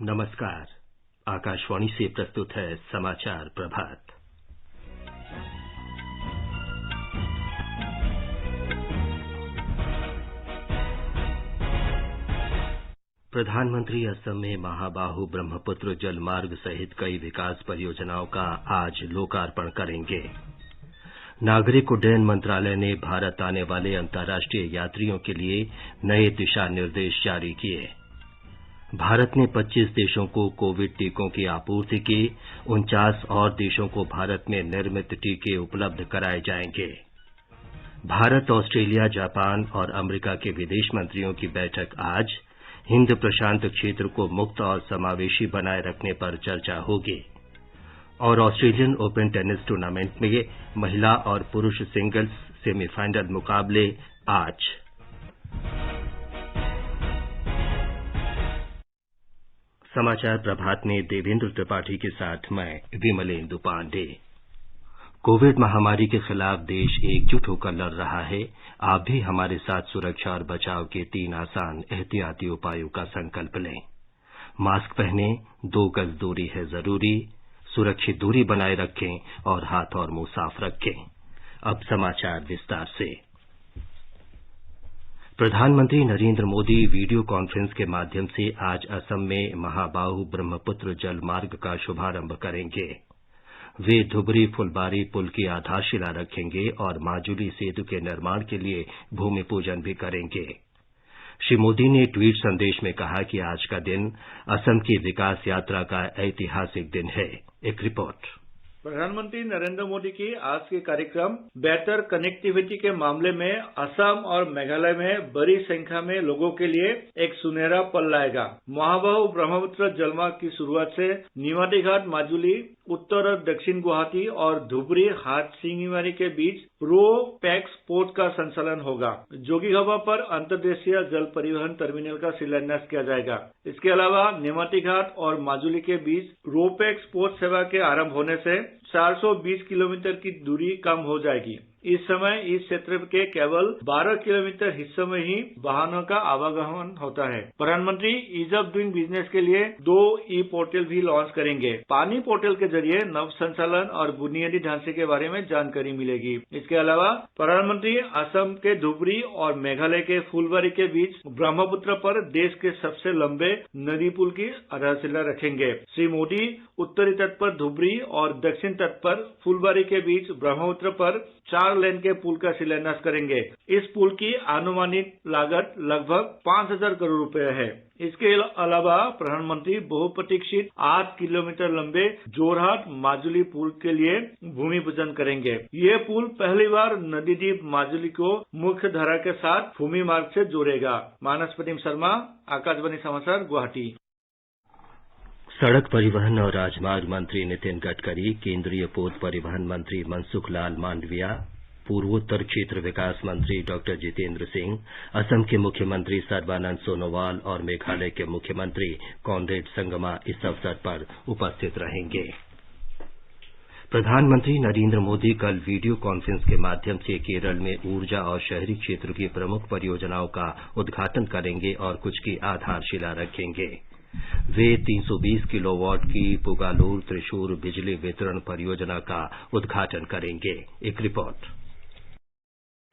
नमस्कार। आकाशवाणी से प्रस्तुत है समाचार प्रभात। प्रधानमंत्री असम में महाबाहु ब्रह्मपुत्र जलमार्ग सहित कई विकास परियोजनाओं का आज लोकार्पण करेंगे। नागरिक उड्डयन मंत्रालय ने भारत आने वाले अंतर्राष्ट्रीय यात्रियों के लिए नए दिशा निर्देश जारी किए। भारत ने 25 देशों को कोविड टीकों की आपूर्ति की। 49 और देशों को भारत में निर्मित टीके उपलब्ध कराए जाएंगे। भारत, ऑस्ट्रेलिया, जापान और अमेरिका के विदेश मंत्रियों की बैठक आज। हिंद प्रशांत क्षेत्र को मुक्त और समावेशी बनाए रखने पर चर्चा होगी। और ऑस्ट्रेलियन ओपन टेनिस टूर्नामेंट में महिला और पुरुष सिंगल्स सेमीफाइनल मुकाबले आज। समाचार प्रभात में देवेंद्र त्रिपाठी के साथ मैं विमलेंदु पांडे। कोविड महामारी के खिलाफ देश एकजुट होकर लड़ रहा है। आप भी हमारे साथ सुरक्षा और बचाव के 3 आसान एहतियाती उपायों का संकल्प लें। मास्क पहनें, 2 गज दूरी है जरूरी, सुरक्षित दूरी बनाए रखें और हाथ और मुंह साफ रखें। अब समाचार विस्तार से। प्रधानमंत्री नरेंद्र मोदी वीडियो कॉन्फ्रेंस के माध्यम से आज असम में महाबाहु ब्रह्मपुत्र जलमार्ग का शुभारंभ करेंगे। वे धुबरी फुलबारी पुल की आधारशिला रखेंगे और माजुली सेतु के निर्माण के लिए भूमि पूजन भी करेंगे। श्री मोदी ने ट्वीट संदेश में कहा कि आज का दिन असम की विकास यात्रा का ऐतिहासिक दिन है। एक रिपोर्ट। प्रधानमंत्री नरेंद्र मोदी की आज के कार्यक्रम बेहतर कनेक्टिविटी के मामले में असम और मेघालय में बड़ी संख्या में लोगों के लिए एक सुनहरा पल लाएगा। महाबाहु ब्रह्मपुत्र जलमार्ग की शुरुआत से निमाती घाट माजुली, उत्तर और दक्षिण गुवाहाटी और धुबरी हाटसिंगीमारी के बीच रो पैक्स पोर्ट का संचालन होगा। जोगीघाबा पर अंतर्देशीय जल परिवहन टर्मिनल का शिलान्यास किया जाएगा। इसके अलावा निमाती घाट और माजुली के बीच रो पैक्स पोर्ट सेवा के आरंभ होने से 420 किलोमीटर की दूरी कम हो जाएगी। इस समय इस क्षेत्र के केवल 12 किलोमीटर हिस्सों में ही वाहनों का आवागमन होता है। प्रधानमंत्री ईज ऑफ डूइंग बिजनेस के लिए 2 ई पोर्टल भी लॉन्च करेंगे। पानी पोर्टल के जरिए नव संचालन और बुनियादी ढांचे के बारे में जानकारी मिलेगी। इसके अलावा प्रधानमंत्री असम के धुबरी और मेघालय के फुलबारी के बीच ब्रह्मपुत्र पर देश के सबसे लंबे नदी पुल की आधारशिला रखेंगे। श्री मोदी उत्तरी तट पर धुबरी और दक्षिण तट पर फुलबारी के बीच ब्रह्मपुत्र पर 4 लेन के पुल का शिलान्यास करेंगे। इस पुल की अनुमानित लागत लगभग 5,000 करोड़ रुपए है। इसके अलावा प्रधानमंत्री बहुप्रतीक्षित 8 किलोमीटर लंबे जोरहाट माजुली पुल के लिए भूमि पूजन करेंगे। ये पुल पहली बार नदीद्वीप माजुली को मुख्य धारा के साथ भूमि मार्ग से जोड़ेगा। मानस प्रतिम शर्मा, आकाशवाणी समाचार, गुवाहाटी। सड़क परिवहन और राजमार्ग मंत्री नितिन गडकरी, केंद्रीय पोत परिवहन मंत्री मनसुख लाल मांडविया, पूर्वोत्तर क्षेत्र विकास मंत्री डॉ जितेंद्र सिंह, असम के मुख्यमंत्री सर्बानंद सोनोवाल और मेघालय के मुख्यमंत्री कॉनरेड संगमा इस अवसर पर उपस्थित रहेंगे। प्रधानमंत्री नरेंद्र मोदी कल वीडियो कॉन्फ्रेंस के माध्यम से केरल में ऊर्जा और शहरी क्षेत्र की प्रमुख परियोजनाओं का उद्घाटन करेंगे और कुछ की आधारशिला रखेंगे। वे 320 किलोवाट की पुगालूर त्रिशूर बिजली वितरण परियोजना का उद्घाटन करेंगे। एक रिपोर्ट।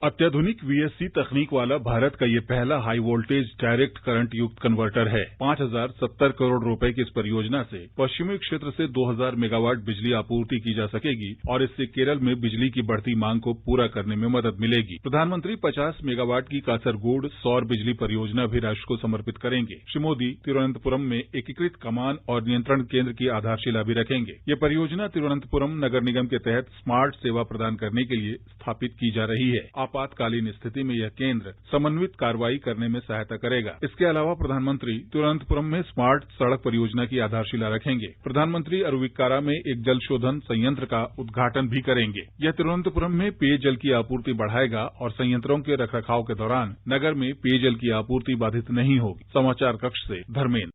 अत्याधुनिक वीएससी तकनीक वाला भारत का ये पहला हाई वोल्टेज डायरेक्ट करंट युक्त कन्वर्टर है। 5,070 करोड़ रुपए की इस परियोजना से पश्चिमी क्षेत्र से 2,000 मेगावाट बिजली आपूर्ति की जा सकेगी और इससे केरल में बिजली की बढ़ती मांग को पूरा करने में मदद मिलेगी। प्रधानमंत्री 50 मेगावाट की कासरगोड सौर बिजली परियोजना भी राष्ट्र को समर्पित करेंगे। श्री मोदी तिरुवनंतपुरम में एकीकृत कमान और नियंत्रण केंद्र की आधारशिला भी रखेंगे। ये परियोजना तिरुवनंतपुरम नगर निगम के तहत स्मार्ट सेवा प्रदान करने के लिए स्थापित की जा रही है। आपातकालीन स्थिति में यह केंद्र समन्वित कार्रवाई करने में सहायता करेगा। इसके अलावा प्रधानमंत्री तिरुवनंतपुरम में स्मार्ट सड़क परियोजना की आधारशिला रखेंगे। प्रधानमंत्री अरुविक्कारा में एक जल शोधन संयंत्र का उद्घाटन भी करेंगे। यह तिरुवनंतपुरम में पेयजल की आपूर्ति बढ़ाएगा और संयंत्रों के रखरखाव के दौरान नगर में पेयजल की आपूर्ति बाधित नहीं होगी। समाचार कक्ष से धर्मेंद्र।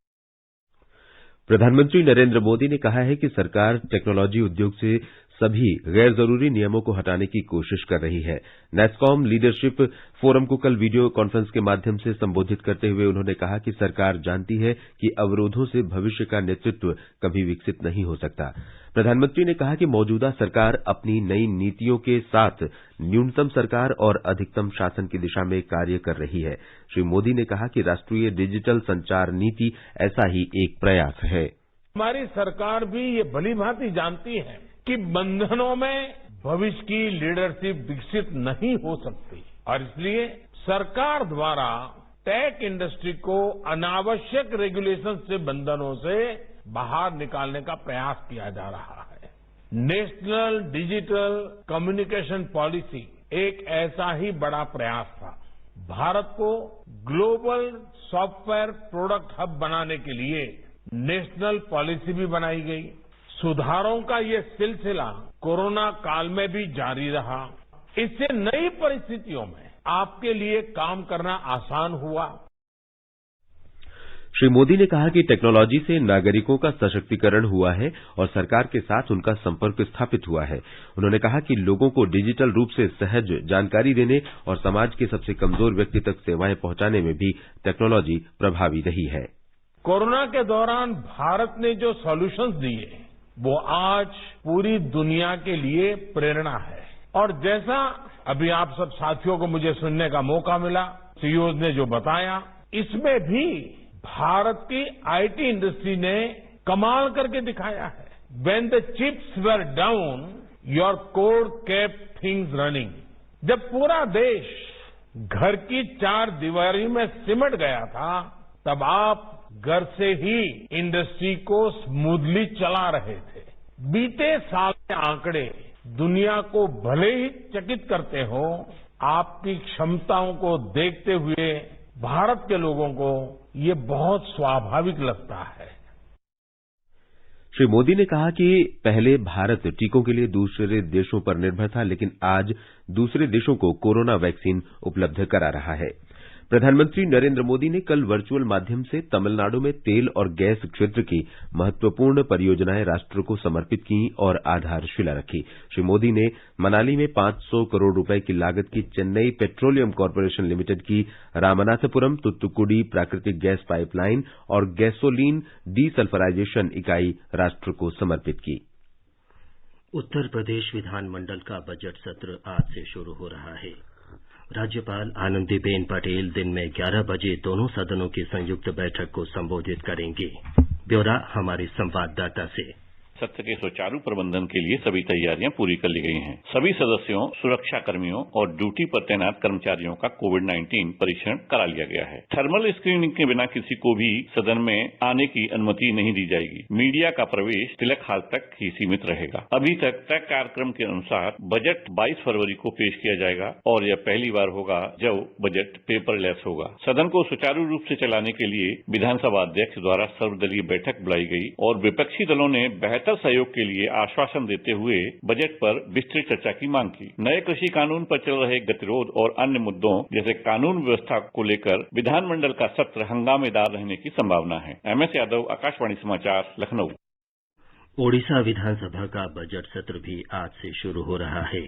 प्रधानमंत्री नरेंद्र मोदी ने कहा है कि सरकार टेक्नोलॉजी उद्योग से सभी गैर जरूरी नियमों को हटाने की कोशिश कर रही है। नैस्कॉम लीडरशिप फोरम को कल वीडियो कॉन्फ्रेंस के माध्यम से संबोधित करते हुए उन्होंने कहा कि सरकार जानती है कि अवरोधों से भविष्य का नेतृत्व कभी विकसित नहीं हो सकता। प्रधानमंत्री ने कहा कि मौजूदा सरकार अपनी नई नीतियों के साथ न्यूनतम सरकार और अधिकतम शासन की दिशा में कार्य कर रही है। श्री मोदी ने कहा कि राष्ट्रीय डिजिटल संचार नीति ऐसा ही एक प्रयास है। हमारी सरकार भी ये भलीभांति जानती है कि बंधनों में भविष्य की लीडरशिप विकसित नहीं हो सकती और इसलिए सरकार द्वारा टेक इंडस्ट्री को अनावश्यक रेगुलेशन से बंधनों से बाहर निकालने का प्रयास किया जा रहा है। नेशनल डिजिटल कम्युनिकेशन पॉलिसी एक ऐसा ही बड़ा प्रयास था। भारत को ग्लोबल सॉफ्टवेयर प्रोडक्ट हब बनाने के लिए नेशनल पॉलिसी भी बनाई गई। सुधारों का ये सिलसिला कोरोना काल में भी जारी रहा। इससे नई परिस्थितियों में आपके लिए काम करना आसान हुआ। श्री मोदी ने कहा कि टेक्नोलॉजी से नागरिकों का सशक्तिकरण हुआ है और सरकार के साथ उनका संपर्क स्थापित हुआ है। उन्होंने कहा कि लोगों को डिजिटल रूप से सहज जानकारी देने और समाज के सबसे कमजोर व्यक्ति तक सेवाएं पहुंचाने में भी टेक्नोलॉजी प्रभावी रही है। कोरोना के दौरान भारत ने जो सॉल्यूशंस दिए वो आज पूरी दुनिया के लिए प्रेरणा है और जैसा अभी आप सब साथियों को मुझे सुनने का मौका मिला, सीईओज ने जो बताया, इसमें भी भारत की आईटी इंडस्ट्री ने कमाल करके दिखाया है। When the chips were down, your core kept things running. जब पूरा देश घर की चार दीवारी में सिमट गया था, तब आप घर से ही इंडस्ट्री को स्मूथली चला रहे थे। बीते साल के आंकड़े दुनिया को भले ही चकित करते हो, आपकी क्षमताओं को देखते हुए भारत के लोगों को ये बहुत स्वाभाविक लगता है। श्री मोदी ने कहा कि पहले भारत टीकों के लिए दूसरे देशों पर निर्भर था, लेकिन आज दूसरे देशों को कोरोना वैक्सीन उपलब्ध करा रहा है। प्रधानमंत्री नरेंद्र मोदी ने कल वर्चुअल माध्यम से तमिलनाडु में तेल और गैस क्षेत्र की महत्वपूर्ण परियोजनाएं राष्ट्र को समर्पित की और आधारशिला रखी। श्री मोदी ने मनाली में 500 करोड़ रुपए की लागत की चेन्नई पेट्रोलियम कॉर्पोरेशन लिमिटेड की रामनाथपुरम तुत्तुकुडी प्राकृतिक गैस पाइपलाइन और गैसोलीन डीसल्फराइजेशन इकाई राष्ट्र को समर्पित की। उत्तर प्रदेश विधानमंडल का बजट सत्र आज से शुरू हो रहा है। राज्यपाल आनंदीबेन पटेल दिन में 11 बजे दोनों सदनों की संयुक्त बैठक को संबोधित करेंगे। ब्यौरा हमारे संवाददाता से। सत्र के सुचारू प्रबंधन के लिए सभी तैयारियां पूरी कर ली गई हैं। सभी सदस्यों, सुरक्षा कर्मियों और ड्यूटी पर तैनात कर्मचारियों का कोविड-19 परीक्षण करा लिया गया है। थर्मल स्क्रीनिंग के बिना किसी को भी सदन में आने की अनुमति नहीं दी जाएगी। मीडिया का प्रवेश तिलक हाल तक ही सीमित रहेगा। अभी तक तय कार्यक्रम के अनुसार बजट 22 फरवरी को पेश किया जाएगा और यह पहली बार होगा जब बजट पेपरलेस होगा। सदन को सुचारू रूप से चलाने के लिए विधानसभा अध्यक्ष द्वारा सर्वदलीय बैठक बुलाई गई और विपक्षी दलों ने बेहतर सहयोग के लिए आश्वासन देते हुए बजट पर विस्तृत चर्चा की मांग की। नए कृषि कानून पर चल रहे गतिरोध और अन्य मुद्दों जैसे कानून व्यवस्था को लेकर विधानमंडल का सत्र हंगामेदार रहने की संभावना है। MS यादव, आकाशवाणी समाचार, लखनऊ। ओडिशा विधानसभा का बजट सत्र भी आज से शुरू हो रहा है।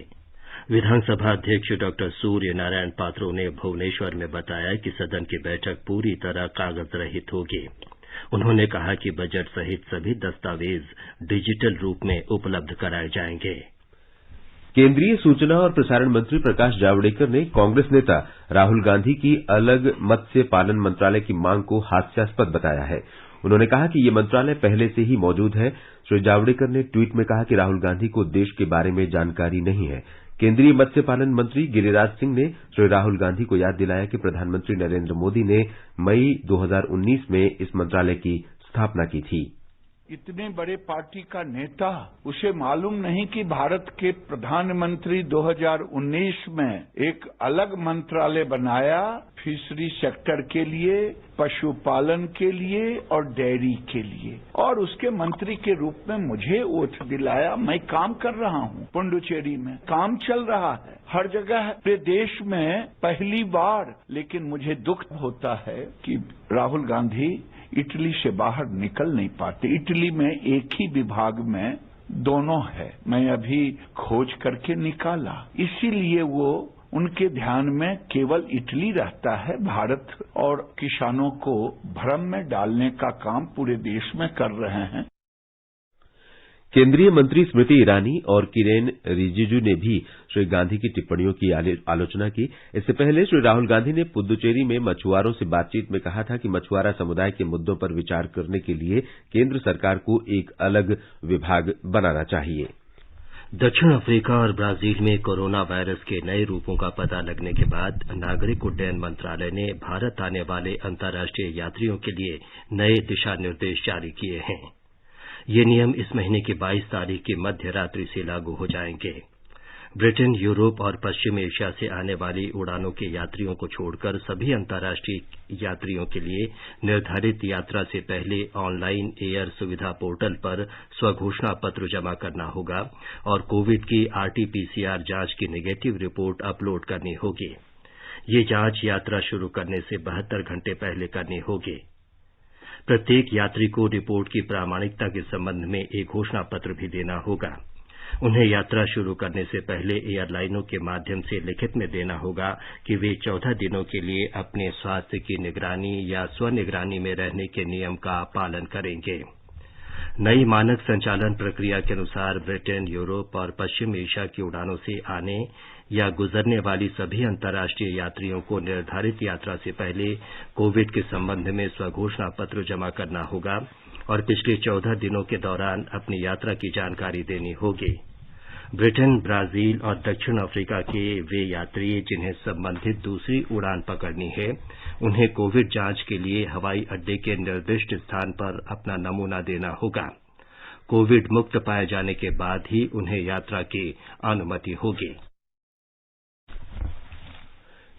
विधानसभा अध्यक्ष डॉ सूर्य नारायण पात्रो ने भुवनेश्वर में बताया कि सदन की बैठक पूरी तरह कागज रहित होगी। उन्होंने कहा कि बजट सहित सभी दस्तावेज डिजिटल रूप में उपलब्ध कराए जाएंगे। केंद्रीय सूचना और प्रसारण मंत्री प्रकाश जावड़ेकर ने कांग्रेस नेता राहुल गांधी की अलग मत्स्य पालन मंत्रालय की मांग को हास्यास्पद बताया है। उन्होंने कहा कि ये मंत्रालय पहले से ही मौजूद है। श्री जावड़ेकर ने ट्वीट में कहा कि राहुल गांधी को देश के बारे में जानकारी नहीं है। केंद्रीय मत्स्य पालन मंत्री गिरिराज सिंह ने श्री राहुल गांधी को याद दिलाया कि प्रधानमंत्री नरेंद्र मोदी ने मई 2019 में इस मंत्रालय की स्थापना की थी। इतने बड़े पार्टी का नेता, उसे मालूम नहीं कि भारत के प्रधानमंत्री 2019 में एक अलग मंत्रालय बनाया फिशरी सेक्टर के लिए, पशुपालन के लिए और डेयरी के लिए, और उसके मंत्री के रूप में मुझे ओथ दिलाया। मैं काम कर रहा हूँ पुडुचेरी में, काम चल रहा है हर जगह पूरे देश में पहली बार। लेकिन मुझे दुख होता है कि राहुल गांधी इटली से बाहर निकल नहीं पाते। इटली में एक ही विभाग में दोनों है। मैं अभी खोज करके निकाला, इसीलिए वो उनके ध्यान में केवल इटली रहता है। भारत और किसानों को भ्रम में डालने का काम पूरे देश में कर रहे हैं। केंद्रीय मंत्री स्मृति ईरानी और किरेन रिजिजू ने भी श्री गांधी की टिप्पणियों की आलोचना की। इससे पहले श्री राहुल गांधी ने पुद्दुचेरी में मछुआरों से बातचीत में कहा था कि मछुआरा समुदाय के मुद्दों पर विचार करने के लिए केंद्र सरकार को एक अलग विभाग बनाना चाहिए। दक्षिण अफ्रीका और ब्राजील में कोरोना वायरस के नए रूपों का पता लगने के बाद नागरिक उड्डयन मंत्रालय ने भारत आने वाले अंतर्राष्ट्रीय यात्रियों के लिए नए दिशा निर्देश जारी किए हैं। ये नियम इस महीने की 22 तारीख की मध्य रात्रि से लागू हो जाएंगे। ब्रिटेन, यूरोप और पश्चिम एशिया से आने वाली उड़ानों के यात्रियों को छोड़कर सभी अंतर्राष्ट्रीय यात्रियों के लिए निर्धारित यात्रा से पहले ऑनलाइन एयर सुविधा पोर्टल पर स्वघोषणा पत्र जमा करना होगा और कोविड की आरटी-पीसीआर जांच की नेगेटिव रिपोर्ट अपलोड करनी होगी। ये जांच यात्रा शुरू करने से 72 घंटे पहले करनी होगी। प्रत्येक यात्री को रिपोर्ट की प्रामाणिकता के संबंध में एक घोषणा पत्र भी देना होगा। उन्हें यात्रा शुरू करने से पहले एयरलाइनों के माध्यम से लिखित में देना होगा कि वे 14 दिनों के लिए अपने स्वास्थ्य की निगरानी या स्वनिगरानी में रहने के नियम का पालन करेंगे। नई मानक संचालन प्रक्रिया के अनुसार ब्रिटेन, यूरोप और पश्चिम एशिया की उड़ानों से आने या गुजरने वाली सभी अंतर्राष्ट्रीय यात्रियों को निर्धारित यात्रा से पहले कोविड के संबंध में स्वघोषणा पत्र जमा करना होगा और पिछले 14 दिनों के दौरान अपनी यात्रा की जानकारी देनी होगी। ब्रिटेन, ब्राजील और दक्षिण अफ्रीका के वे यात्री जिन्हें संबंधित दूसरी उड़ान पकड़नी है, उन्हें कोविड जांच के लिए हवाई अड्डे के निर्दिष्ट स्थान पर अपना नमूना देना होगा। कोविड मुक्त पाए जाने के बाद ही उन्हें यात्रा की अनुमति होगी।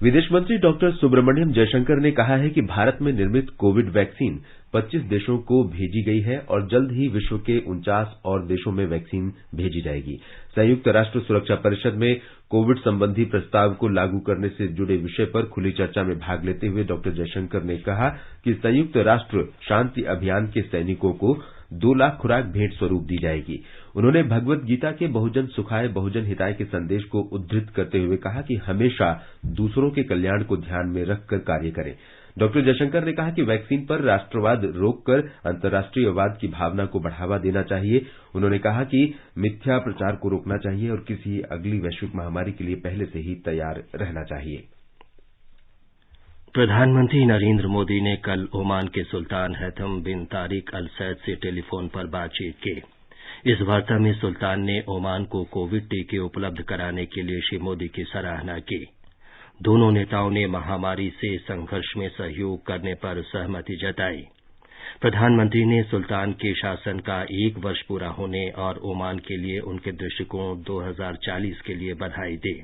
विदेश मंत्री डॉक्टर सुब्रमण्यम जयशंकर ने कहा है कि भारत में निर्मित कोविड वैक्सीन 25 देशों को भेजी गई है और जल्द ही विश्व के 49 और देशों में वैक्सीन भेजी जाएगी। संयुक्त राष्ट्र सुरक्षा परिषद में कोविड संबंधी प्रस्ताव को लागू करने से जुड़े विषय पर खुली चर्चा में भाग लेते हुए डॉक्टर जयशंकर ने कहा कि संयुक्त राष्ट्र शांति अभियान के सैनिकों को 2 लाख खुराक भेंट स्वरूप दी जाएगी। उन्होंने भगवद गीता के बहुजन सुखाय बहुजन हिताय के संदेश को उद्धृत करते हुए कहा कि हमेशा दूसरों के कल्याण को ध्यान में रखकर कार्य करें। डॉक्टर जयशंकर ने कहा कि वैक्सीन पर राष्ट्रवाद रोककर अंतर्राष्ट्रीयवाद की भावना को बढ़ावा देना चाहिए। उन्होंने कहा कि मिथ्या प्रचार को रोकना चाहिए और किसी अगली वैश्विक महामारी के लिए पहले से ही तैयार रहना चाहिए। प्रधानमंत्री नरेंद्र मोदी ने कल ओमान के सुल्तान हैथम बिन तारिक अल सैद से टेलीफोन पर बातचीत की। इस वार्ता में सुल्तान ने ओमान को कोविड टीके उपलब्ध कराने के लिए श्री मोदी की सराहना की। दोनों नेताओं ने महामारी से संघर्ष में सहयोग करने पर सहमति जताई। प्रधानमंत्री ने सुल्तान के शासन का 1 वर्ष पूरा होने और ओमान के लिए उनके दृष्टिकोण 2040 के लिए बधाई दी।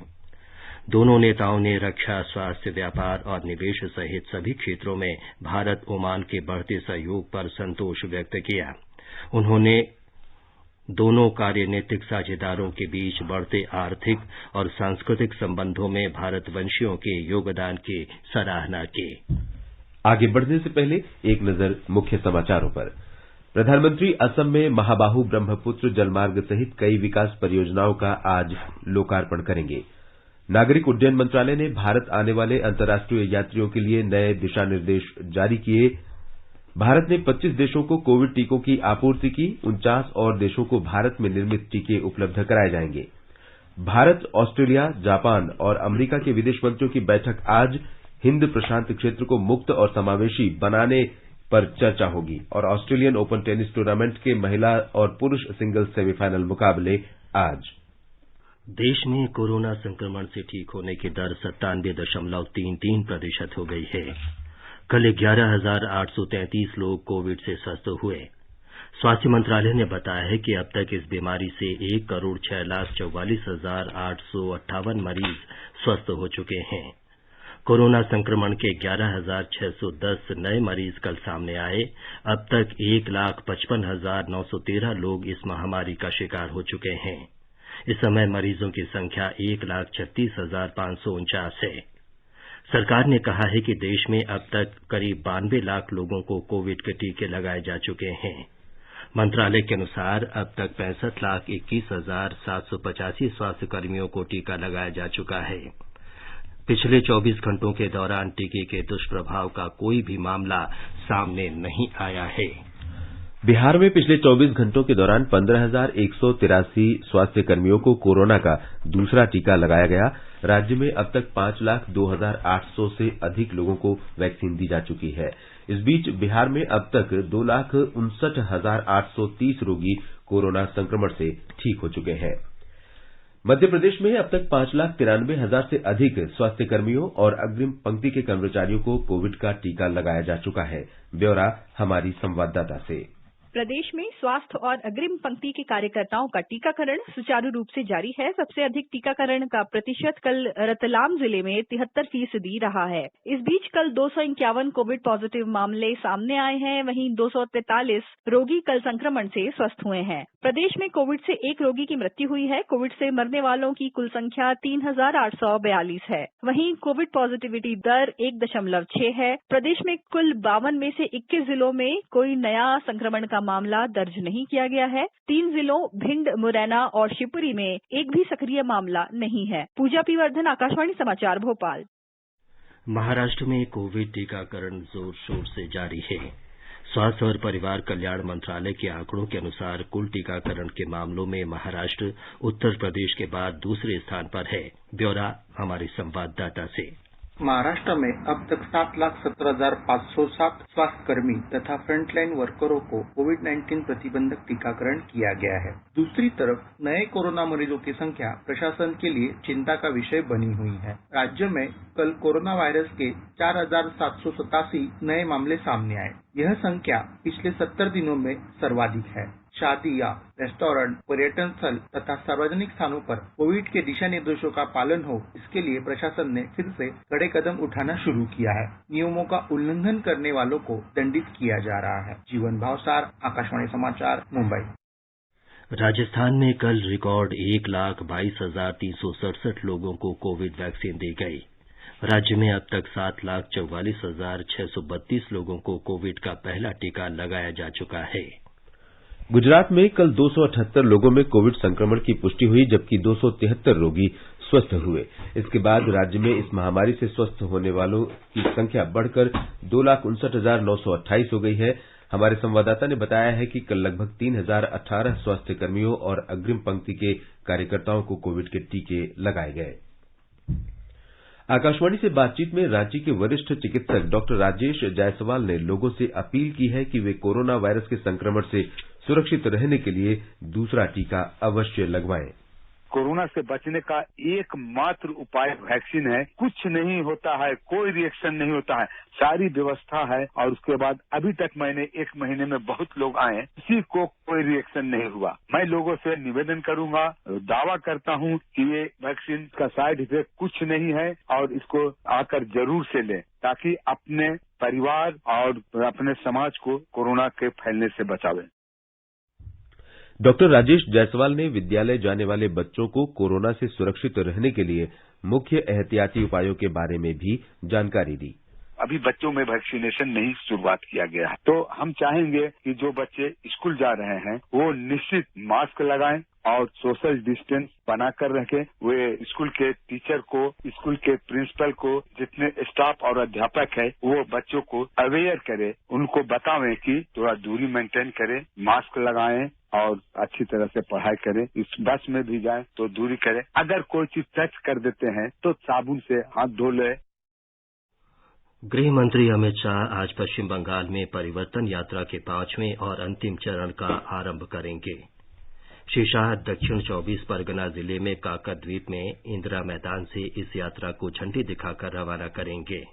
दोनों नेताओं ने रक्षा, स्वास्थ्य, व्यापार और निवेश सहित सभी क्षेत्रों में भारत ओमान के बढ़ते सहयोग पर संतोष व्यक्त किया। उन्होंने दोनों कार्यनीतिक साझेदारों के बीच बढ़ते आर्थिक और सांस्कृतिक संबंधों में भारतवंशियों के योगदान की सराहना की। आगे बढ़ने से पहले एक नजर मुख्य समाचारों पर। प्रधानमंत्री असम में महाबाहु ब्रह्मपुत्र जलमार्ग सहित कई विकास परियोजनाओं का आज लोकार्पण करेंगे। नागरिक उड्डयन मंत्रालय ने भारत आने वाले अंतर्राष्ट्रीय यात्रियों के लिए नए दिशा निर्देश जारी किए। भारत ने 25 देशों को कोविड टीकों की आपूर्ति की। 49 और देशों को भारत में निर्मित टीके उपलब्ध कराए जाएंगे। भारत, ऑस्ट्रेलिया, जापान और अमेरिका के विदेश मंत्रियों की बैठक आज हिंद प्रशांत क्षेत्र को मुक्त और समावेशी बनाने पर चर्चा होगी और ऑस्ट्रेलियन ओपन टेनिस टूर्नामेंट के महिला और पुरुष सिंगल्स सेमीफाइनल मुकाबले आज। देश में कोरोना संक्रमण से ठीक होने की दर 97.33% हो गई है। कल 11,833 लोग कोविड से स्वस्थ हुए। स्वास्थ्य मंत्रालय ने बताया है कि अब तक इस बीमारी से 1,06,44,858 मरीज स्वस्थ हो चुके हैं। कोरोना संक्रमण के 11,610 नए मरीज कल सामने आए। अब तक 1,55,913 लोग इस महामारी का शिकार हो चुके हैं। इस समय मरीजों की संख्या 1,36,549 है। सरकार ने कहा है कि देश में अब तक करीब 92 लाख लोगों को कोविड के टीके लगाए जा चुके हैं। मंत्रालय के अनुसार अब तक 65,21,785 स्वास्थ्य कर्मियों को टीका लगाया जा चुका है। पिछले 24 घंटों के दौरान टीके के दुष्प्रभाव का कोई भी मामला सामने नहीं आया है। बिहार में पिछले 24 घंटों के दौरान 15,183 स्वास्थ्य कर्मियों को कोरोना का दूसरा टीका लगाया गया। राज्य में अब तक 5,02,800 से अधिक लोगों को वैक्सीन दी जा चुकी है। इस बीच बिहार में अब तक 2,59,830 रोगी कोरोना संक्रमण से ठीक हो चुके हैं। मध्य प्रदेश में अब तक 5,93,000 से अधिक स्वास्थ्य कर्मियों और अग्रिम पंक्ति के कर्मचारियों को कोविड का टीका लगाया जा चुका है। ब्यौरा हमारी संवाददाता से। प्रदेश में स्वास्थ्य और अग्रिम पंक्ति के कार्यकर्ताओं का टीकाकरण सुचारू रूप से जारी है। सबसे अधिक टीकाकरण का प्रतिशत कल रतलाम जिले में 73% रहा है। इस बीच कल 251 कोविड पॉजिटिव मामले सामने आए हैं, वहीं 243 रोगी कल संक्रमण से स्वस्थ हुए हैं। प्रदेश में कोविड से एक रोगी की मृत्यु हुई है। कोविड से मरने वालों की कुल संख्या 3,842 है। वहीं कोविड पॉजिटिविटी दर 1.6 है। प्रदेश में कुल 52 में से 21 जिलों में कोई नया संक्रमण का मामला दर्ज नहीं किया गया है। 3 जिलों भिंड, मुरैना और शिवपुरी में एक भी सक्रिय मामला नहीं है। पूजा पी वर्धन, आकाशवाणी समाचार, भोपाल। महाराष्ट्र में कोविड टीकाकरण जोर शोर से जारी है। स्वास्थ्य और परिवार कल्याण मंत्रालय के आंकड़ों के अनुसार कुल टीकाकरण के मामलों में महाराष्ट्र उत्तर प्रदेश के बाद दूसरे स्थान पर है। ब्यौरा हमारे संवाददाता से। महाराष्ट्र में अब तक 7,17,507 स्वास्थ्यकर्मी तथा फ्रंटलाइन वर्करों को कोविड-19 प्रतिबंधक टीकाकरण किया गया है। दूसरी तरफ नए कोरोना मरीजों की संख्या प्रशासन के लिए चिंता का विषय बनी हुई है। राज्य में कल कोरोना वायरस के 4,787 नए मामले सामने आए। यह संख्या पिछले 70 दिनों में सर्वाधिक है। शादियां, रेस्टोरेंट, पर्यटन स्थल तथा सार्वजनिक स्थानों पर कोविड के दिशा निर्देशों का पालन हो, इसके लिए प्रशासन ने फिर से कड़े कदम उठाना शुरू किया है। नियमों का उल्लंघन करने वालों को दंडित किया जा रहा है। जीवन भावसार, आकाशवाणी समाचार, मुंबई। राजस्थान में कल रिकॉर्ड 1,22,367 लोगों को कोविड वैक्सीन दी गई। राज्य में अब तक 7,44,632 लोगों को कोविड का पहला टीका लगाया जा चुका है। गुजरात में कल 278 लोगों में कोविड संक्रमण की पुष्टि हुई, जबकि 273 रोगी स्वस्थ हुए। इसके बाद राज्य में इस महामारी से स्वस्थ होने वालों की संख्या बढ़कर 2,59,928 हो गई है। हमारे संवाददाता ने बताया है कि कल लगभग 3,018 स्वास्थ्य कर्मियों और अग्रिम पंक्ति के कार्यकर्ताओं को कोविड के टीके लगाए गए। आकाशवाणी से बातचीत में रांची के वरिष्ठ चिकित्सक डॉक्टर राजेश जायसवाल ने लोगों से अपील की है कि वे कोरोना वायरस के संक्रमण से सुरक्षित रहने के लिए दूसरा टीका अवश्य लगवाएं। कोरोना से बचने का एकमात्र उपाय वैक्सीन है। कुछ नहीं होता है, कोई रिएक्शन नहीं होता है, सारी व्यवस्था है। और उसके बाद अभी तक मैंने 1 महीने में बहुत लोग आए, किसी को कोई रिएक्शन नहीं हुआ। मैं लोगों से निवेदन करूंगा, दावा करता हूं कि ये वैक्सीन का साइड इफेक्ट कुछ नहीं है और इसको आकर जरूर से लें, ताकि अपने परिवार और अपने समाज को कोरोना के फैलने से बचावें। डॉक्टर राजेश जायसवाल ने विद्यालय जाने वाले बच्चों को कोरोना से सुरक्षित रहने के लिए मुख्य एहतियाती उपायों के बारे में भी जानकारी दी। अभी बच्चों में वैक्सीनेशन नहीं शुरुआत किया गया है, तो हम चाहेंगे कि जो बच्चे स्कूल जा रहे हैं वो निश्चित मास्क लगाएं और सोशल डिस्टेंस बनाकर रखें। वे स्कूल के टीचर को, स्कूल के प्रिंसिपल को, जितने स्टाफ और अध्यापक है वो बच्चों को अवेयर करें, उनको बतावें कि थोड़ा दूरी मेंटेन करें, मास्क लगाएं और अच्छी तरह से पढ़ाई करें। इस बस में भी जाएं तो दूरी करें। अगर कोई चीज टच कर देते हैं तो साबुन से हाथ धो लें। गृह मंत्री अमित शाह आज पश्चिम बंगाल में परिवर्तन यात्रा के 5वें और अंतिम चरण का आरंभ करेंगे। श्री शाह दक्षिण 24 परगना जिले में काकद्वीप में इंदिरा मैदान से इस यात्रा को झंडी दिखाकर रवाना करेंगे।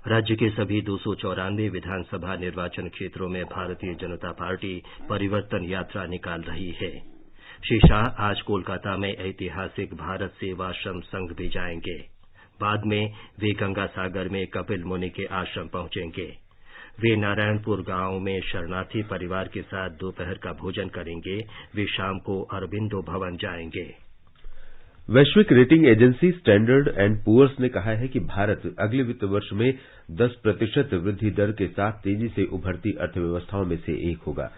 राज्य के सभी 294 विधानसभा निर्वाचन क्षेत्रों में भारतीय जनता पार्टी परिवर्तन यात्रा निकाल रही है। श्री शाह आज कोलकाता में ऐतिहासिक भारत सेवाश्रम संघ भी जाएंगे। बाद में वे गंगा सागर में कपिल मुनि के आश्रम पहुंचेंगे। वे नारायणपुर गांव में शरणार्थी परिवार के साथ दोपहर का भोजन करेंगे। वे शाम को अरबिंदो भवन जाएंगे। वैश्विक rating agency Standard and Poor's ने कहा है कि भारत अगले वित्त वर्ष में 10% वृद्धि दर के साथ तेजी से उभरती अर्थव्यवस्थाओं में से एक होगा।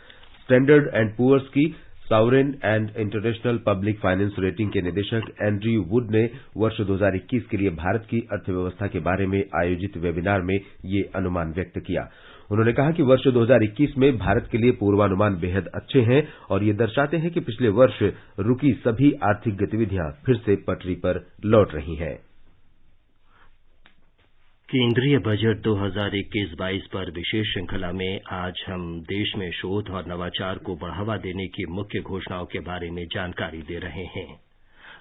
स्टैंडर्ड एंड पुअर्स की sovereign and international public finance rating के निदेशक एंड्रयू वुड ने वर्ष 2021 के लिए भारत की अर्थव्यवस्था के बारे में आयोजित वेबिनार में ये अनुमान व्यक्त किया। उन्होंने कहा कि वर्ष 2021 में भारत के लिए पूर्वानुमान बेहद अच्छे हैं और ये दर्शाते हैं कि पिछले वर्ष रुकी सभी आर्थिक गतिविधियां फिर से पटरी पर लौट रही हैं। केंद्रीय बजट 2021-22 पर विशेष श्रृंखला में आज हम देश में शोध और नवाचार को बढ़ावा देने की मुख्य घोषणाओं के बारे में जानकारी दे रहे हैं।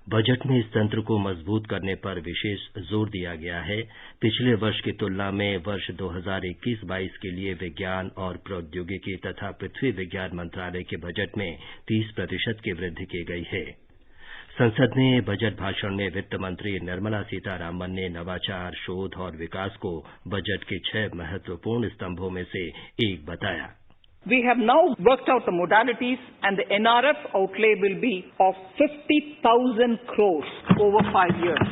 बजट में इस तंत्र को मजबूत करने पर विशेष जोर दिया गया है। पिछले वर्ष की तुलना में वर्ष 2021-22 के लिए विज्ञान और प्रौद्योगिकी तथा पृथ्वी विज्ञान मंत्रालय के बजट में 30% की वृद्धि की गई है। संसद में बजट भाषण में वित्त मंत्री निर्मला सीतारामन ने नवाचार, शोध और विकास को बजट के 6 महत्वपूर्ण स्तंभों में से एक बताया। We have now worked out the modalities and the NRF outlay will be of 50,000 crores over 5 years.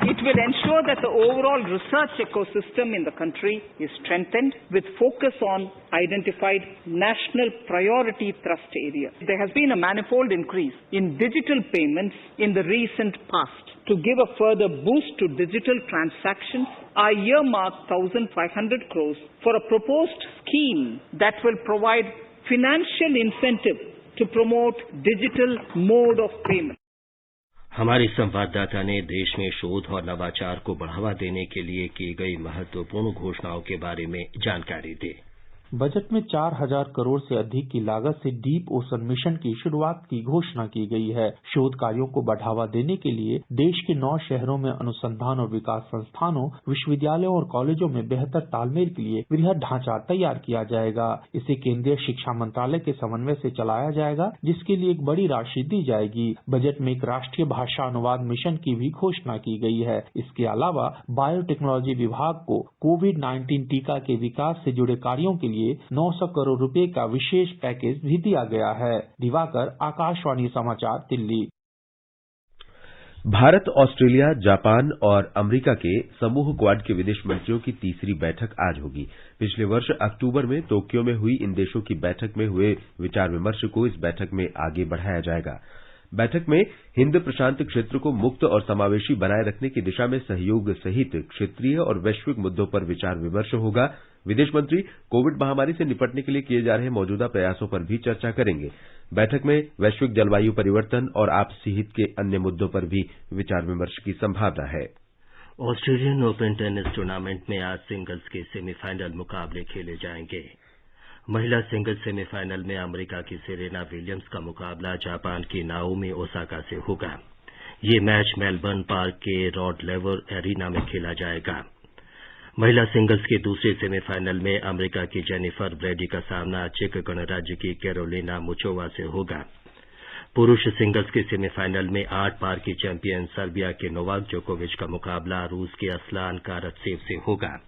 It will ensure that the overall research ecosystem in the country is strengthened with focus on identified national priority thrust areas. There has been a manifold increase in digital payments in the recent past. To give a further boost to digital transactions, I earmarked 1,500 crores for a proposed scheme that will provide financial incentive to promote digital mode of payment. हमारे संवाददाता ने देश में शोध और नवाचार को बढ़ावा देने के लिए की गई महत्वपूर्ण घोषणाओं के बारे में जानकारी दी। बजट में 4,000 करोड़ से अधिक की लागत से डीप ओशन मिशन की शुरुआत की घोषणा की गई है। शोध कार्यों को बढ़ावा देने के लिए देश के 9 शहरों में अनुसंधान और विकास संस्थानों, विश्वविद्यालयों और कॉलेजों में बेहतर तालमेल के लिए वृहद ढांचा तैयार किया जाएगा। इसे केंद्रीय शिक्षा मंत्रालय के समन्वय से चलाया जाएगा, जिसके लिए एक बड़ी राशि दी जाएगी। बजट में एक राष्ट्रीय भाषा अनुवाद मिशन की भी घोषणा की गई है। इसके अलावा बायोटेक्नोलॉजी विभाग को कोविड-19 टीका के विकास से जुड़े कार्यों के लिए 900 करोड़ रुपए का विशेष पैकेज भी दिया गया है। दिवाकर, आकाशवाणी समाचार, दिल्ली। भारत, ऑस्ट्रेलिया, जापान और अमेरिका के समूह क्वाड के विदेश मंत्रियों की तीसरी बैठक आज होगी। पिछले वर्ष अक्टूबर में टोक्यो में हुई इन देशों की बैठक में हुए विचार विमर्श को इस बैठक में आगे बढ़ाया जाएगा। बैठक में हिंद प्रशांत क्षेत्र को मुक्त और समावेशी बनाए रखने की दिशा में सहयोग सहित क्षेत्रीय और वैश्विक मुद्दों पर विचार विमर्श होगा। विदेश मंत्री कोविड महामारी से निपटने के लिए किए जा रहे मौजूदा प्रयासों पर भी चर्चा करेंगे। बैठक में वैश्विक जलवायु परिवर्तन और आपसी हित के अन्य मुद्दों पर भी विचार विमर्श की संभावना है। ऑस्ट्रेलियन ओपन टेनिस टूर्नामेंट में आज सिंगल्स के सेमीफाइनल मुकाबले खेले जाएंगे। महिला सिंगल्स सेमीफाइनल में अमेरिका की सेरेना विलियम्स का मुकाबला जापान की नाओमी ओसाका से होगा। ये मैच मेलबर्न पार्क के रॉड लेवर एरिना में खेला जाएगा। महिला सिंगल्स के दूसरे सेमीफाइनल में अमेरिका की जेनिफर ब्रैडी का सामना चेक गणराज्य की कैरोलिना मुचोवा से होगा। पुरुष सिंगल्स के सेमीफाइनल में 8 बार की चैंपियन सर्बिया के नोवाक जोकोविच का मुकाबला रूस के असलान कारत्सेव से होगा।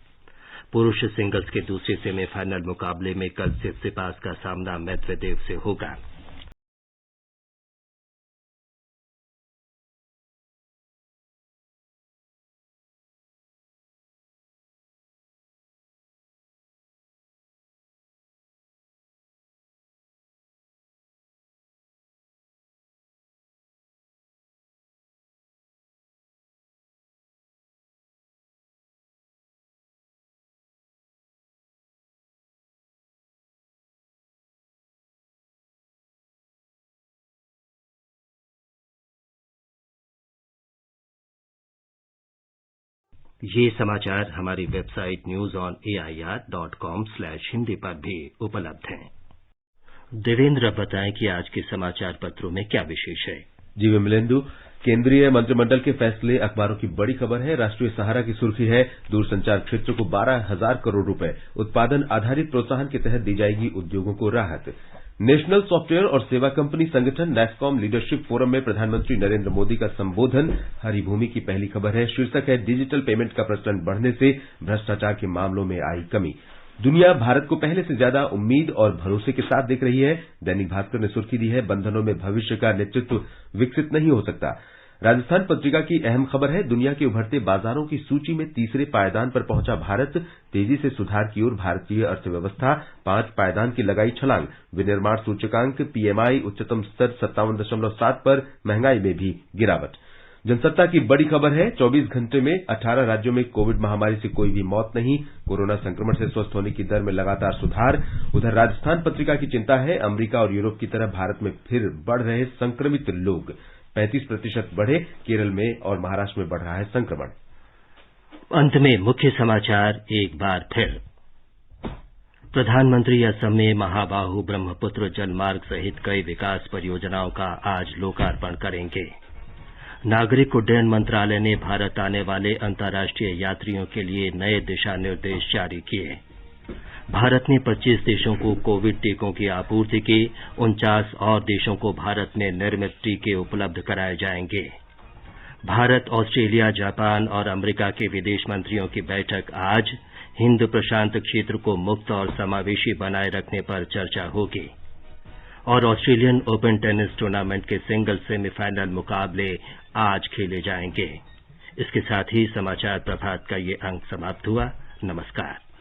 पुरुष सिंगल्स के दूसरे सेमीफाइनल मुकाबले में कल सित्सिपास का सामना मेदवेदेव से होगा। ये समाचार हमारी वेबसाइट newsonair.com/hindi पर भी उपलब्ध हैं। देवेंद्र, बताएं कि आज के समाचार पत्रों में क्या विशेष है। जी विमलेंदु, केंद्रीय मंत्रिमंडल के फैसले अखबारों की बड़ी खबर है। राष्ट्रीय सहारा की सुर्खी है, दूरसंचार क्षेत्र को 12,000 करोड़ रुपए उत्पादन आधारित प्रोत्साहन के तहत दी जाएगी उद्योगों को राहत। नेशनल सॉफ्टवेयर और सेवा कंपनी संगठन नैस्कॉम लीडरशिप फोरम में प्रधानमंत्री नरेंद्र मोदी का संबोधन हरी भूमि की पहली खबर है। शीर्षक है, डिजिटल पेमेंट का प्रचलन बढ़ने से भ्रष्टाचार के मामलों में आई कमी। दुनिया भारत को पहले से ज्यादा उम्मीद और भरोसे के साथ देख रही है। दैनिक भास्कर ने सुर्खी दी है, बंधनों में भविष्य का नेतृत्व विकसित नहीं हो सकता। राजस्थान पत्रिका की अहम खबर है, दुनिया के उभरते बाजारों की सूची में तीसरे पायदान पर पहुंचा भारत, तेजी से सुधार की ओर भारतीय अर्थव्यवस्था, 5 पायदान की लगाई छलांग, विनिर्माण सूचकांक पीएमआई उच्चतम स्तर 57.7 पर, महंगाई में भी गिरावट। जनसत्ता की बड़ी खबर है, 24 घंटे में 18 राज्यों में कोविड महामारी से कोई भी मौत नहीं, कोरोना संक्रमण से स्वस्थ होने की दर में लगातार सुधार। उधर राजस्थान पत्रिका की चिंता है, अमेरिका और यूरोप की तरह भारत में फिर बढ़ रहे संक्रमित लोग, 35% बढ़े, केरल में और महाराष्ट्र में बढ़ रहा है संक्रमण। अंत में मुख्य समाचार एक बार फिर। प्रधानमंत्री असम में महाबाहु ब्रह्मपुत्र जलमार्ग सहित कई विकास परियोजनाओं का आज लोकार्पण करेंगे। नागरिक उड्डयन मंत्रालय ने भारत आने वाले अंतर्राष्ट्रीय यात्रियों के लिए नए दिशा निर्देश जारी किए। भारत ने 25 देशों को कोविड टीकों की आपूर्ति की, 49 और देशों को भारत में निर्मित टीके उपलब्ध कराए जाएंगे। भारत, ऑस्ट्रेलिया, जापान और अमेरिका के विदेश मंत्रियों की बैठक आज, हिंद प्रशांत क्षेत्र को मुक्त और समावेशी बनाए रखने पर चर्चा होगी। और ऑस्ट्रेलियन ओपन टेनिस टूर्नामेंट के सिंगल सेमीफाइनल मुकाबले आज खेले जाएंगे। इसके साथ ही समाचार प्रभात का ये अंक समाप्त हुआ। नमस्कार।